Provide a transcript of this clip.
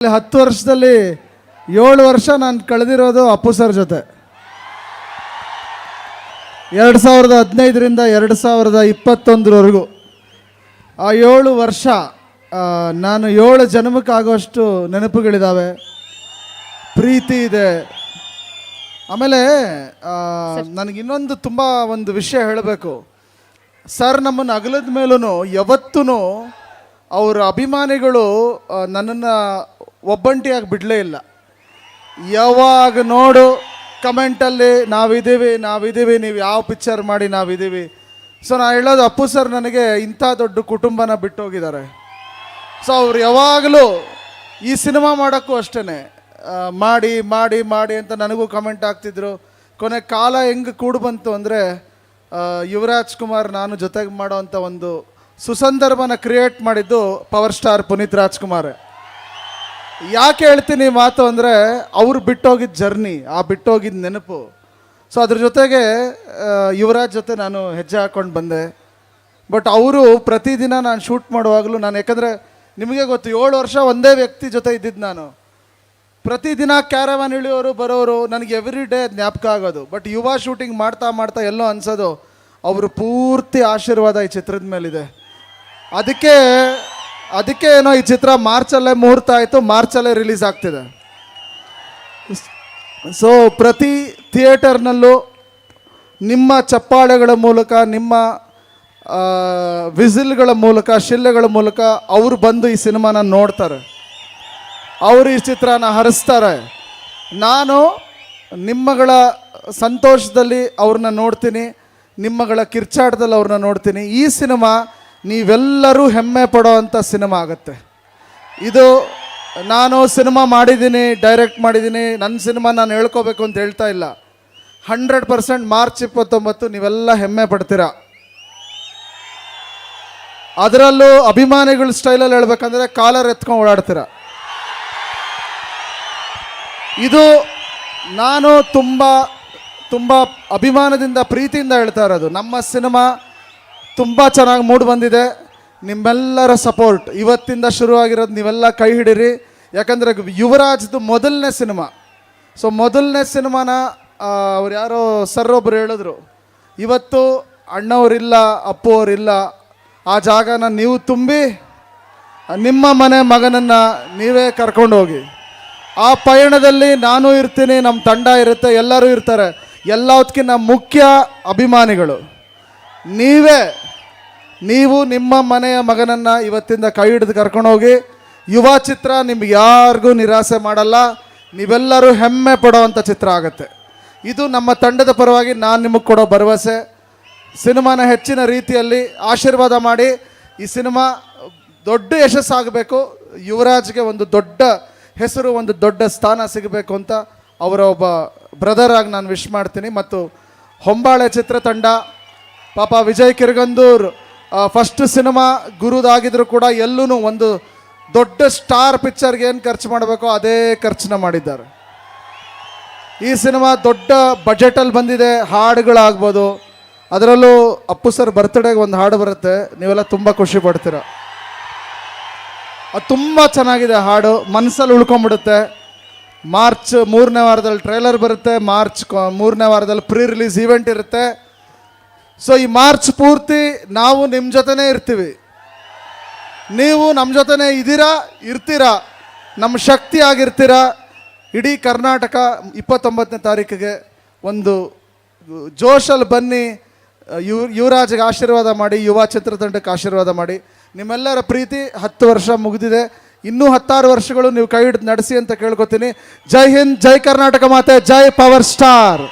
10 ವರ್ಷದಲ್ಲಿ 7 ವರ್ಷ ನಾನು ಕಳೆದಿರೋದು ಅಪ್ಪು ಸರ್ ಜೊತೆ. 2015ರಿಂದ 2021ರವರೆಗೂ ಆ 7 ವರ್ಷ ನಾನು 7 ಜನ್ಮಕ್ಕಾಗುವಷ್ಟು ನೆನಪುಗಳಿದ್ದಾವೆ, ಪ್ರೀತಿ ಇದೆ. ಆಮೇಲೆ ನನಗಿನ್ನೊಂದು ತುಂಬ ಒಂದು ವಿಷಯ ಹೇಳಬೇಕು. ಸರ್ ನಮ್ಮನ್ನು ಅಗಲದ ಮೇಲೂ ಯಾವತ್ತೂ ಅವರ ಅಭಿಮಾನಿಗಳು ನನ್ನನ್ನು ಒಬ್ಬಂಟಿಯಾಗಿ ಬಿಡಲೇ ಇಲ್ಲ. ಯಾವಾಗ ನೋಡು ಕಮೆಂಟಲ್ಲಿ ನಾವಿದ್ದೀವಿ, ನೀವು ಯಾವ ಪಿಕ್ಚರ್ ಮಾಡಿ ನಾವಿದ್ದೀವಿ. ಸೊ ನಾನು ಹೇಳೋದು, ಅಪ್ಪು ಸರ್ ನನಗೆ ಇಂಥ ದೊಡ್ಡ ಕುಟುಂಬನ ಬಿಟ್ಟೋಗಿದ್ದಾರೆ. ಸೊ ಅವ್ರು ಯಾವಾಗಲೂ ಈ ಸಿನಿಮಾ ಮಾಡೋಕ್ಕೂ ಅಷ್ಟೇ ಮಾಡಿ ಮಾಡಿ ಮಾಡಿ ಅಂತ ನನಗೂ ಕಮೆಂಟ್ ಆಗ್ತಿದ್ರು. ಕೊನೆ ಕಾಲ ಹೆಂಗೆ ಕೂಡು ಬಂತು ಅಂದರೆ ಯುವರಾಜ್ ಕುಮಾರ್ ನಾನು ಜೊತೆಗೆ ಮಾಡೋವಂಥ ಒಂದು ಸುಸಂದರ್ಭನ ಕ್ರಿಯೇಟ್ ಮಾಡಿದ್ದು ಪವರ್ ಸ್ಟಾರ್ ಪುನೀತ್ ರಾಜ್ಕುಮಾರ್. ಯಾಕೆ ಹೇಳ್ತೀನಿ ಮಾತು ಅಂದರೆ ಅವ್ರು ಬಿಟ್ಟೋಗಿದ್ದ ಜರ್ನಿ, ಆ ಬಿಟ್ಟೋಗಿದ್ದ ನೆನಪು. ಸೊ ಅದ್ರ ಜೊತೆಗೆ ಯುವರಾಜ್ ಜೊತೆ ನಾನು ಹೆಜ್ಜೆ ಹಾಕ್ಕೊಂಡು ಬಂದೆ. ಬಟ್ ಅವರು ಪ್ರತಿದಿನ ನಾನು ಶೂಟ್ ಮಾಡುವಾಗಲೂ ಯಾಕಂದರೆ ನಿಮಗೆ ಗೊತ್ತು, 7 ವರ್ಷ ಒಂದೇ ವ್ಯಕ್ತಿ ಜೊತೆ ಇದ್ದಿದ್ದು ನಾನು. ಪ್ರತಿದಿನ ಕ್ಯಾರವಾನ್ ಇಳಿಯೋರು ಬರೋರು, ನನಗೆ ಎವ್ರಿ ಡೇ ಜ್ಞಾಪಕ ಆಗೋದು. ಬಟ್ ಯುವ ಶೂಟಿಂಗ್ ಮಾಡ್ತಾ ಮಾಡ್ತಾ ಎಲ್ಲೋ ಅನ್ಸೋದು ಅವರು ಪೂರ್ತಿ ಆಶೀರ್ವಾದ ಈ ಚಿತ್ರದ ಮೇಲಿದೆ. ಅದಕ್ಕೆ ಏನೋ ಈ ಚಿತ್ರ ಮಾರ್ಚಲ್ಲೇ ಮುಹೂರ್ತ ಆಯಿತು, ಮಾರ್ಚಲ್ಲೇ ರಿಲೀಸ್ ಆಗ್ತಿದೆ. ಸೊ ಪ್ರತಿ ಥಿಯೇಟರ್ನಲ್ಲೂ ನಿಮ್ಮ ಚಪ್ಪಾಳೆಗಳ ಮೂಲಕ, ನಿಮ್ಮ ವಿಸಿಲ್ಗಳ ಮೂಲಕ, ಶಿಲ್ಲೆಗಳ ಮೂಲಕ ಅವರು ಬಂದು ಈ ಸಿನಿಮಾನ ನೋಡ್ತಾರೆ, ಅವರು ಈ ಚಿತ್ರನ ಹರಿಸ್ತಾರೆ. ನಾನು ನಿಮ್ಮಗಳ ಸಂತೋಷದಲ್ಲಿ ಅವ್ರನ್ನ ನೋಡ್ತೀನಿ, ನಿಮ್ಮಗಳ ಕಿರ್ಚಾಟದಲ್ಲಿ ಅವ್ರನ್ನ ನೋಡ್ತೀನಿ. ಈ ಸಿನಿಮಾ ನೀವೆಲ್ಲರೂ ಹೆಮ್ಮೆ ಪಡೋ ಅಂಥ ಸಿನಿಮಾ ಆಗುತ್ತೆ. ಇದು ನಾನು ಸಿನಿಮಾ ಮಾಡಿದ್ದೀನಿ, ಡೈರೆಕ್ಟ್ ಮಾಡಿದ್ದೀನಿ, ನನ್ನ ಸಿನಿಮಾ ನಾನು ಹೇಳ್ಕೋಬೇಕು ಅಂತ ಹೇಳ್ತಾ ಇಲ್ಲ. 100% ಮಾರ್ಚ್ 29 ನೀವೆಲ್ಲ ಹೆಮ್ಮೆ ಪಡ್ತೀರಾ. ಅದರಲ್ಲೂ ಅಭಿಮಾನಿಗಳ ಸ್ಟೈಲಲ್ಲಿ ಹೇಳ್ಬೇಕಂದ್ರೆ ಕಾಲರ್ ಎತ್ಕೊಂಡು ಓಡಾಡ್ತೀರ. ಇದು ನಾನು ತುಂಬ ತುಂಬ ಅಭಿಮಾನದಿಂದ, ಪ್ರೀತಿಯಿಂದ ಹೇಳ್ತಾ ಇರೋದು. ನಮ್ಮ ಸಿನಿಮಾ ತುಂಬ ಚೆನ್ನಾಗಿ ಮೂಡಿ ಬಂದಿದೆ. ನಿಮ್ಮೆಲ್ಲರ ಸಪೋರ್ಟ್ ಇವತ್ತಿಂದ ಶುರುವಾಗಿರೋದು, ನೀವೆಲ್ಲ ಕೈ ಹಿಡೀರಿ. ಯಾಕಂದರೆ ಯುವರಾಜ್ದು ಮೊದಲನೇ ಸಿನಿಮಾ. ಸೊ ಮೊದಲನೇ ಸಿನಿಮಾನ ಅವ್ರು ಯಾರೋ ಸರ್ ಒಬ್ಬರು ಹೇಳಿದ್ರು, ಇವತ್ತು ಅಣ್ಣವರಿಲ್ಲ, ಅಪ್ಪು ಅವರಿಲ್ಲ, ಆ ಜಾಗನ ನೀವು ತುಂಬಿ ನಿಮ್ಮ ಮನೆ ಮಗನನ್ನು ನೀವೇ ಕರ್ಕೊಂಡು ಹೋಗಿ. ಆ ಪಯಣದಲ್ಲಿ ನಾನು ಇರ್ತೀನಿ, ನಮ್ಮ ತಂಡ ಇರುತ್ತೆ, ಎಲ್ಲರೂ ಇರ್ತಾರೆ. ಎಲ್ಲದಕ್ಕಿಂತ ಮುಖ್ಯ ಅಭಿಮಾನಿಗಳು ನೀವು ನಿಮ್ಮ ಮನೆಯ ಮಗನನ್ನು ಇವತ್ತಿಂದ ಕೈ ಹಿಡಿದು ಕರ್ಕೊಂಡೋಗಿ. ಯುವ ಚಿತ್ರ ನಿಮ್ಗೆ ಯಾರಿಗೂ ನಿರಾಸೆ ಮಾಡಲ್ಲ, ನೀವೆಲ್ಲರೂ ಹೆಮ್ಮೆ ಪಡೋವಂಥ ಚಿತ್ರ ಆಗುತ್ತೆ. ಇದು ನಮ್ಮ ತಂಡದ ಪರವಾಗಿ ನಾನು ನಿಮಗೆ ಕೊಡೋ ಭರವಸೆ. ಸಿನಿಮಾನ ಹೆಚ್ಚಿನ ರೀತಿಯಲ್ಲಿ ಆಶೀರ್ವಾದ ಮಾಡಿ. ಈ ಸಿನಿಮಾ ದೊಡ್ಡ ಯಶಸ್ಸಾಗಬೇಕು, ಯುವರಾಜ್ಗೆ ಒಂದು ದೊಡ್ಡ ಹೆಸರು, ಒಂದು ದೊಡ್ಡ ಸ್ಥಾನ ಸಿಗಬೇಕು ಅಂತ ಅವರ ಒಬ್ಬ ಬ್ರದರ್ ಆಗಿ ನಾನು ವಿಶ್ ಮಾಡ್ತೀನಿ. ಮತ್ತು ಹೊಂಬಾಳೆ ಚಿತ್ರತಂಡ, ಪಾಪ ವಿಜಯ್ ಕಿರ್ಗಂದೂರ್ ಫಸ್ಟ್ ಸಿನಿಮಾ ಗುರುದಾಗಿದ್ರು ಕೂಡ ಎಲ್ಲೂ ಒಂದು ದೊಡ್ಡ ಸ್ಟಾರ್ ಪಿಕ್ಚರ್ಗೆ ಏನು ಖರ್ಚು ಮಾಡಬೇಕೋ ಅದೇ ಖರ್ಚನ್ನ ಮಾಡಿದ್ದಾರೆ. ಈ ಸಿನಿಮಾ ದೊಡ್ಡ ಬಜೆಟಲ್ಲಿ ಬಂದಿದೆ. ಹಾಡುಗಳಾಗ್ಬೋದು, ಅದರಲ್ಲೂ ಅಪ್ಪು ಸರ್ ಬರ್ತ್ಡೇಗೆ ಒಂದು ಹಾಡು ಬರುತ್ತೆ, ನೀವೆಲ್ಲ ತುಂಬ ಖುಷಿ ಪಡ್ತೀರ. ಅದು ತುಂಬ ಚೆನ್ನಾಗಿದೆ ಹಾಡು, ಮನಸ್ಸಲ್ಲಿ ಉಳ್ಕೊಂಬಿಡುತ್ತೆ. ಮಾರ್ಚ್ 3ನೇ ವಾರದಲ್ಲಿ ಟ್ರೈಲರ್ ಬರುತ್ತೆ, ಮಾರ್ಚ್ 3ನೇ ವಾರದಲ್ಲಿ ಪ್ರೀ ರಿಲೀಸ್ ಈವೆಂಟ್ ಇರುತ್ತೆ. ಸೊ ಈ ಮಾರ್ಚ್ ಪೂರ್ತಿ ನಾವು ನಿಮ್ಮ ಜೊತೆನೇ ಇರ್ತೀವಿ, ನೀವು ನಮ್ಮ ಜೊತೆನೇ ಇರ್ತೀರಾ, ನಮ್ಮ ಶಕ್ತಿ ಆಗಿರ್ತೀರಾ. ಇಡೀ ಕರ್ನಾಟಕ 29ನೇ ತಾರೀಕಿಗೆ ಒಂದು ಜೋಶಲ್ಲಿ ಬನ್ನಿ. ಯುವರಾಜ್ಗೆ ಆಶೀರ್ವಾದ ಮಾಡಿ, ಯುವ ಚಿತ್ರತಂಡಕ್ಕೆ ಆಶೀರ್ವಾದ ಮಾಡಿ. ನಿಮ್ಮೆಲ್ಲರ ಪ್ರೀತಿ 10 ವರ್ಷ ಮುಗಿದಿದೆ, ಇನ್ನೂ 16 ವರ್ಷಗಳು ನೀವು ಕೈ ಹಿಡಿದು ನಡೆಸಿ ಅಂತ ಕೇಳ್ಕೊತೀನಿ. ಜೈ ಹಿಂದ್, ಜೈ ಕರ್ನಾಟಕ ಮಾತೆ, ಜೈ ಪವರ್ ಸ್ಟಾರ್.